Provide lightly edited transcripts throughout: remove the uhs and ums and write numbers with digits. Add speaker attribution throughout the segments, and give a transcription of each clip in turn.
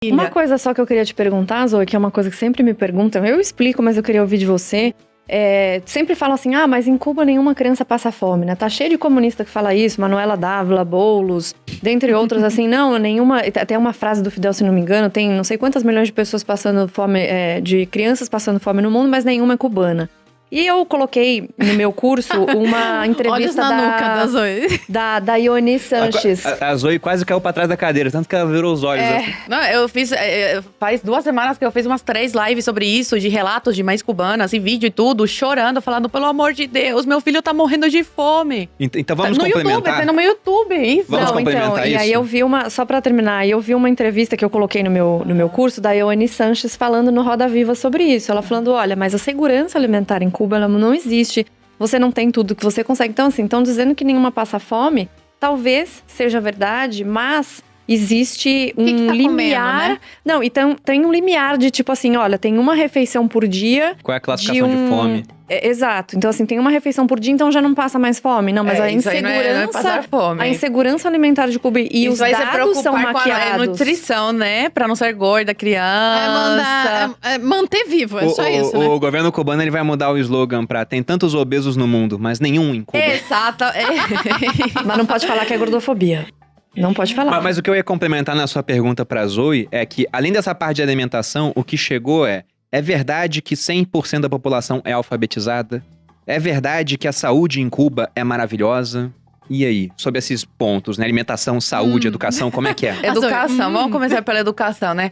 Speaker 1: Uma coisa só que eu queria te perguntar, Zoe, que é uma coisa que sempre me perguntam, eu explico, mas eu queria ouvir de você. Sempre falam assim, mas em Cuba nenhuma criança passa fome, né? Tá cheio de comunista que fala isso, Manuela Dávila, Boulos, dentre outros, assim, não, nenhuma... Até uma frase do Fidel, se não me engano, tem não sei quantas milhões de pessoas passando fome, de crianças passando fome no mundo, mas nenhuma é cubana. E eu coloquei no meu curso uma entrevista da Ione Sanches.
Speaker 2: A Zoe quase caiu pra trás da cadeira, tanto que ela virou os olhos. Assim.
Speaker 3: Não, eu fiz... faz 2 semanas que eu fiz umas 3 lives sobre isso, de relatos de mães cubanas, e vídeo e tudo, chorando, falando, pelo amor de Deus, meu filho tá morrendo de fome.
Speaker 2: Então vamos complementar?
Speaker 3: No YouTube, isso.
Speaker 2: Vamos complementar isso?
Speaker 1: E aí eu vi só pra terminar, eu vi uma entrevista que eu coloquei no meu curso da Ione Sanches falando no Roda Viva sobre isso. Ela falando, olha, mas a segurança alimentar em Cuba, ela não existe. Você não tem tudo que você consegue. Então, assim, estão dizendo que nenhuma passa fome. Talvez seja verdade, mas existe um limiar. Comendo, né? Não, então tem um limiar de tipo assim, olha, tem uma refeição por dia.
Speaker 2: Qual é a classificação de fome?
Speaker 1: Exato. Então, assim, tem uma refeição por dia, então já não passa mais fome. Não, mas a insegurança.
Speaker 3: Não é passar fome.
Speaker 1: A insegurança alimentar de Cuba e os dados são maquiados.
Speaker 3: Com a nutrição, né? Pra não ser gorda, criança.
Speaker 4: Manter vivo, só isso, né?
Speaker 2: O governo cubano ele vai mudar o slogan pra tem tantos obesos no mundo, mas nenhum em Cuba.
Speaker 3: Exato.
Speaker 1: Mas não pode falar que é gordofobia. Não pode falar.
Speaker 2: Mas o que eu ia complementar na sua pergunta pra Zoe é que, além dessa parte de alimentação, o que chegou é verdade que 100% da população é alfabetizada? É verdade que a saúde em Cuba é maravilhosa? E aí, sobre esses pontos, né? Alimentação, saúde, educação, como é que é?
Speaker 3: Educação, vamos começar pela educação, né?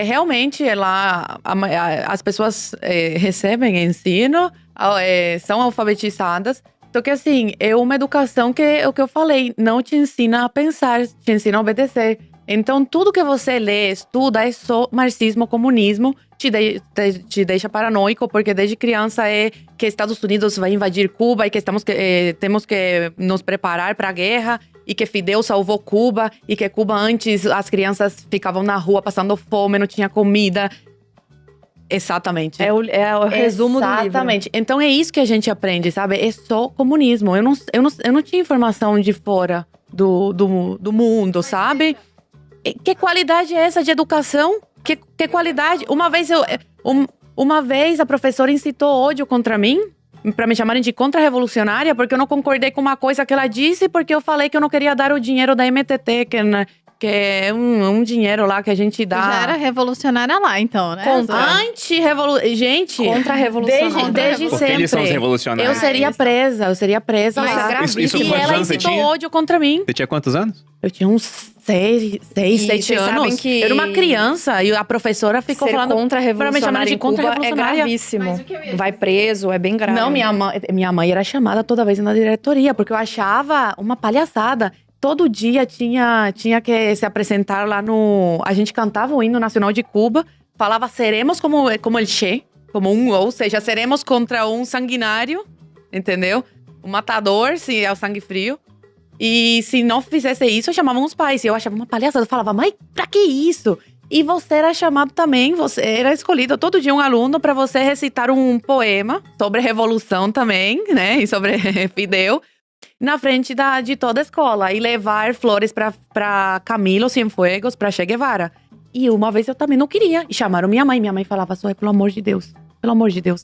Speaker 3: Realmente, lá, as pessoas recebem ensino, são alfabetizadas. Só que assim, é uma educação que é o que eu falei, não te ensina a pensar, te ensina a obedecer. Então, tudo que você lê, estuda, é só marxismo, comunismo, te deixa paranoico, porque desde criança que Estados Unidos vai invadir Cuba e que temos que nos preparar para a guerra e que Fidel salvou Cuba e que Cuba antes as crianças ficavam na rua passando fome, não tinha comida. Exatamente.
Speaker 1: É o resumo do livro.
Speaker 3: Exatamente. Então é isso que a gente aprende, sabe? É só comunismo. Eu não tinha informação de fora do mundo, sabe? Que qualidade é essa de educação? Que qualidade? Uma vez a professora incitou ódio contra mim, pra me chamarem de contra-revolucionária, porque eu não concordei com uma coisa que ela disse, porque eu falei que eu não queria dar o dinheiro da MTT, que é um dinheiro lá que a gente dá.
Speaker 4: Já era revolucionária lá, então, né?
Speaker 3: Gente,
Speaker 1: contra-revolucionária.
Speaker 3: Desde
Speaker 2: porque
Speaker 3: sempre.
Speaker 2: Eles são os revolucionários.
Speaker 3: Eu seria presa.
Speaker 2: Isso
Speaker 3: E ela incitou ódio contra mim.
Speaker 2: Você tinha quantos anos?
Speaker 3: Eu tinha uns 6, 7 anos. Eu era uma criança e a professora ficou falando pra me chamar de contra-revolucionária.
Speaker 1: É gravíssimo. Vai preso, é bem grave.
Speaker 3: Não, minha mãe era chamada toda vez na diretoria, porque eu achava uma palhaçada. Todo dia tinha que se apresentar lá no... A gente cantava o hino nacional de Cuba, falava seremos como el Che, ou seja, seremos contra um sanguinário, entendeu? Um matador, se é o sangue frio. E se não fizesse isso, chamavam os pais. E eu achava uma palhaçada, eu falava, mãe, pra que isso? E você era chamado também, você era escolhido todo dia um aluno pra você recitar um poema sobre revolução também, né? E sobre Fidel. Na frente de toda a escola. E levar flores pra Camilo Cienfuegos, pra Che Guevara. E uma vez eu também não queria. E chamaram minha mãe. Minha mãe falava, Zoe, pelo amor de Deus,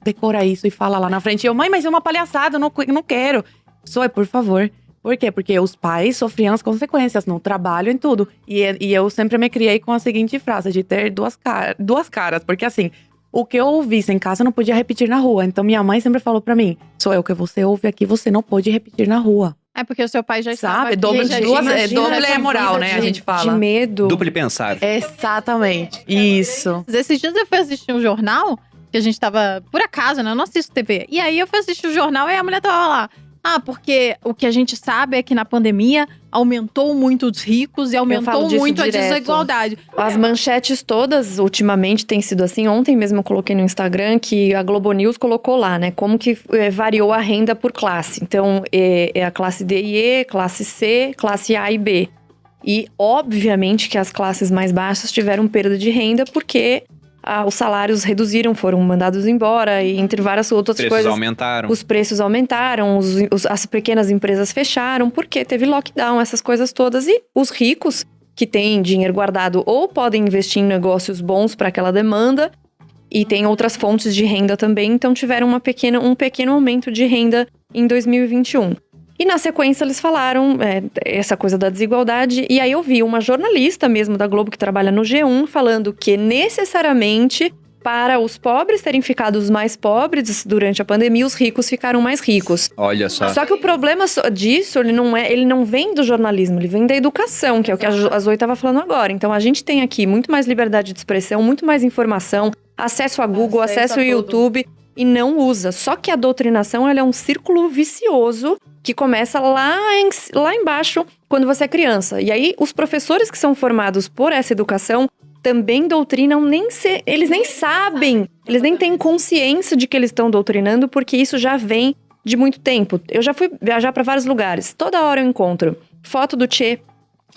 Speaker 3: decora isso e fala lá na frente. E eu, mãe, mas é uma palhaçada, eu não quero. Zoe, por favor. Por quê? Porque os pais sofriam as consequências no trabalho, em tudo. E eu sempre me criei com a seguinte frase, de ter duas caras. Porque assim, o que eu ouvisse em casa eu não podia repetir na rua. Então minha mãe sempre falou pra mim, o que você ouve aqui, você não pode repetir na rua.
Speaker 4: É porque o seu pai já estava aqui.
Speaker 3: Doble é moral, né? A gente fala.
Speaker 1: De medo.
Speaker 2: Duplo pensar.
Speaker 3: Exatamente. Isso.
Speaker 4: Esses dias eu fui assistir um jornal, que a gente tava, por acaso, né? Eu não assisto TV. E aí eu fui assistir o jornal e a mulher tava lá. Porque o que a gente sabe é que na pandemia aumentou muito os ricos e aumentou muito a desigualdade.
Speaker 1: As manchetes todas, ultimamente, têm sido assim. Ontem mesmo eu coloquei no Instagram que a Globo News colocou lá, né? Como que variou a renda por classe. Então, é a classe D e E, classe C, classe A e B. E, obviamente, que as classes mais baixas tiveram perda de renda porque os salários reduziram, foram mandados embora, e entre várias outras coisas. Os preços aumentaram, as pequenas empresas fecharam, porque teve lockdown, essas coisas todas. E os ricos que têm dinheiro guardado ou podem investir em negócios bons para aquela demanda, e tem outras fontes de renda também, então tiveram um pequeno aumento de renda em 2021. E na sequência eles falaram essa coisa da desigualdade, e aí eu vi uma jornalista mesmo da Globo que trabalha no G1 falando que necessariamente para os pobres terem ficado os mais pobres durante a pandemia, os ricos ficaram mais ricos.
Speaker 2: Olha só.
Speaker 1: Só que o problema disso, ele não vem do jornalismo, ele vem da educação, que é o que a Zoe estava falando agora. Então a gente tem aqui muito mais liberdade de expressão, muito mais informação, acesso a Google, acesso ao YouTube, e não usa. Só que a doutrinação, ela é um círculo vicioso que começa lá embaixo, quando você é criança. E aí, os professores que são formados por essa educação também doutrinam, eles nem sabem, eles nem têm consciência de que eles estão doutrinando, porque isso já vem de muito tempo. Eu já fui viajar para vários lugares, toda hora eu encontro foto do Che,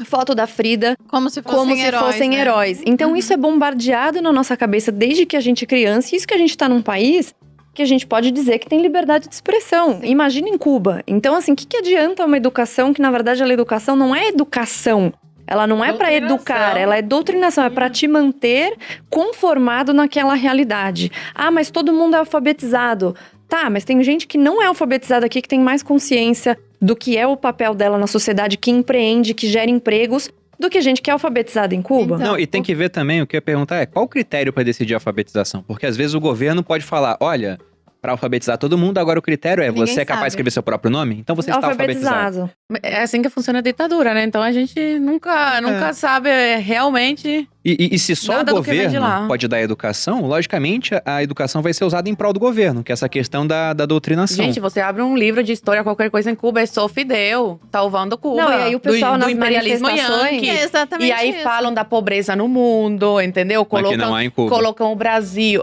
Speaker 1: foto da Frida,
Speaker 4: como se fossem heróis.
Speaker 1: Então isso é bombardeado na nossa cabeça desde que a gente é criança, e isso que a gente está num país que a gente pode dizer que tem liberdade de expressão. Imagina em Cuba. Então, assim, o que adianta uma educação que, na verdade, a educação não é educação. Ela não é para educar, ela é doutrinação, é para te manter conformado naquela realidade. Ah, mas todo mundo é alfabetizado. Tá, mas tem gente que não é alfabetizada aqui, que tem mais consciência do que é o papel dela na sociedade, que empreende, que gera empregos, do que gente que é alfabetizada em Cuba.
Speaker 4: Então,
Speaker 2: não, e tem que ver também, o que eu ia perguntar é, qual o critério para decidir a alfabetização? Porque às vezes o governo pode falar, olha, para alfabetizar todo mundo, agora o critério é, você é capaz de escrever seu próprio nome? Então você está alfabetizado.
Speaker 3: É assim que funciona a ditadura, né? Então a gente nunca sabe realmente...
Speaker 2: E se só o governo pode dar educação, logicamente a educação vai ser usada em prol do governo, que é essa questão da doutrinação.
Speaker 3: Gente, você abre um livro de história, qualquer coisa em Cuba, é só Fidel salvando Cuba.
Speaker 1: Não, e aí o pessoal
Speaker 3: do imperialismo yankee.
Speaker 4: É exatamente
Speaker 3: e aí
Speaker 4: isso.
Speaker 3: falam da pobreza no mundo, entendeu?
Speaker 2: Colocam, não há em Cuba.
Speaker 3: Colocam o Brasil.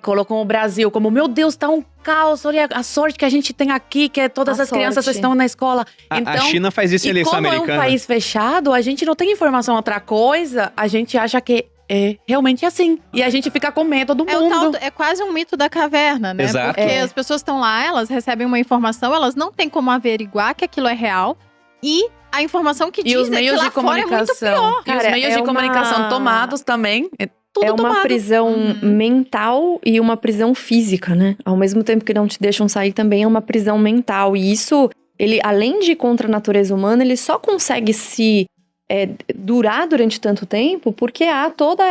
Speaker 3: Colocam o Brasil como, meu Deus, tá um caos, olha a sorte que a gente tem aqui, que todas as crianças estão na escola.
Speaker 2: Então, a China faz isso em eleição americana.
Speaker 3: Como é um país fechado, a gente não tem informação outra coisa, a gente acha que é realmente assim. E a gente fica com medo do mundo.
Speaker 4: É quase um mito da caverna, né?
Speaker 2: Exato.
Speaker 4: Porque as pessoas estão lá, elas recebem uma informação, elas não têm como averiguar que aquilo é real. E a informação que diz é que lá fora é muito pior.
Speaker 3: E os meios de comunicação tomados também.
Speaker 1: É uma prisão mental e uma prisão física, né? Ao mesmo tempo que não te deixam sair, também é uma prisão mental. E isso, ele, além de contra a natureza humana, ele só consegue durar durante tanto tempo porque há todo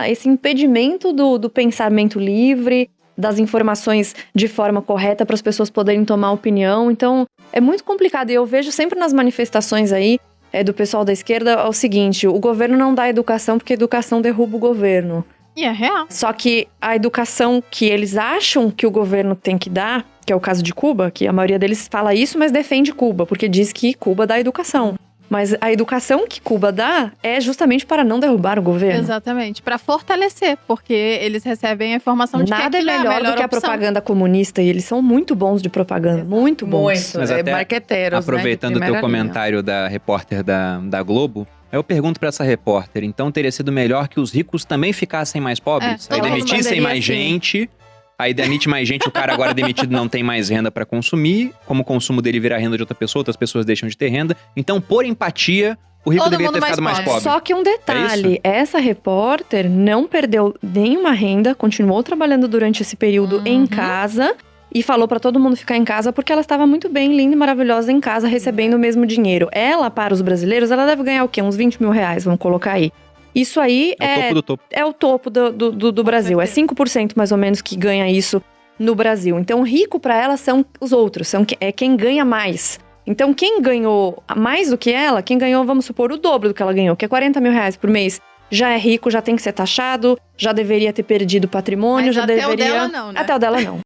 Speaker 1: esse impedimento do pensamento livre, das informações de forma correta para as pessoas poderem tomar opinião. Então, é muito complicado. E eu vejo sempre nas manifestações aí, do pessoal da esquerda, é o seguinte: o governo não dá educação porque a educação derruba o governo.
Speaker 4: E é real.
Speaker 1: Só que a educação que eles acham que o governo tem que dar, que é o caso de Cuba, que a maioria deles fala isso, mas defende Cuba, porque diz que Cuba dá educação. Mas a educação que Cuba dá é justamente para não derrubar o governo.
Speaker 4: Exatamente, para fortalecer, porque eles recebem a informação de
Speaker 1: nada
Speaker 4: que
Speaker 1: é melhor do que a propaganda comunista, e eles são muito bons de propaganda, muito bons.
Speaker 3: Muito, marqueteiros,
Speaker 2: aproveitando o teu comentário da repórter da Globo, eu pergunto pra essa repórter, então teria sido melhor que os ricos também ficassem mais pobres? Aí demitissem mais gente... Aí demite mais gente, o cara agora demitido não tem mais renda pra consumir. Como o consumo dele vira renda de outra pessoa, outras pessoas deixam de ter renda. Então, por empatia, o rico deveria ter ficado mais pobre.
Speaker 1: Só que um detalhe, essa repórter não perdeu nenhuma renda, continuou trabalhando durante esse período em casa e falou pra todo mundo ficar em casa porque ela estava muito bem, linda e maravilhosa em casa, recebendo o mesmo dinheiro. Ela, para os brasileiros, ela deve ganhar o quê? Uns 20 mil reais, vamos colocar aí. Isso aí é o topo do Brasil. É 5% mais ou menos que ganha isso no Brasil. Então, rico para ela são os outros, é quem ganha mais. Então, quem ganhou mais do que ela, quem ganhou, vamos supor, o dobro do que ela ganhou, que é 40 mil reais por mês, já é rico, já tem que ser taxado, já deveria ter perdido patrimônio,
Speaker 4: mas
Speaker 1: já
Speaker 4: até
Speaker 1: deveria...
Speaker 4: o dela não, né?
Speaker 1: Até o dela não.